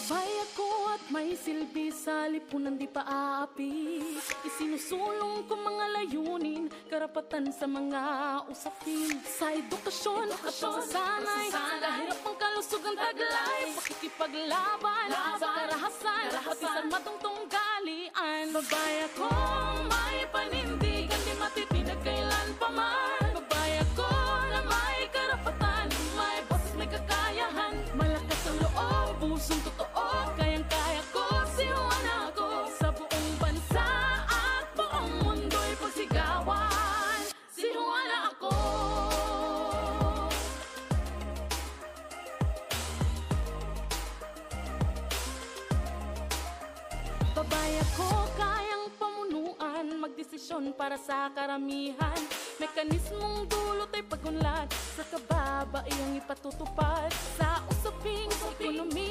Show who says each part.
Speaker 1: Babae ako at may silbi sa lipunan di pa aapi. Isinusulong ko mga layunin, karapatan sa mga usapin. Sa edukasyon at pagsasanay, kahirap ang kalusugan taglay. Pakikipaglaban sa karahasan, pati sa matungtong galian. Babae akong may panindigan, di matitinag kailan pa man. Babae ako na may karapatan, may boses, may kakayahan. Malakas ang loob, pusong totoo, kayang-kaya ko, si Juana ako. Sa buong bansa at buong mundo'y pagsigawan, si Juana ako. Babae ako, kayang pamunuan, magdesisyon para sa karamihan. Mekanismong dulot ay pagunlad, sa kababaeng ipatutupad. Sa usaping ekonomi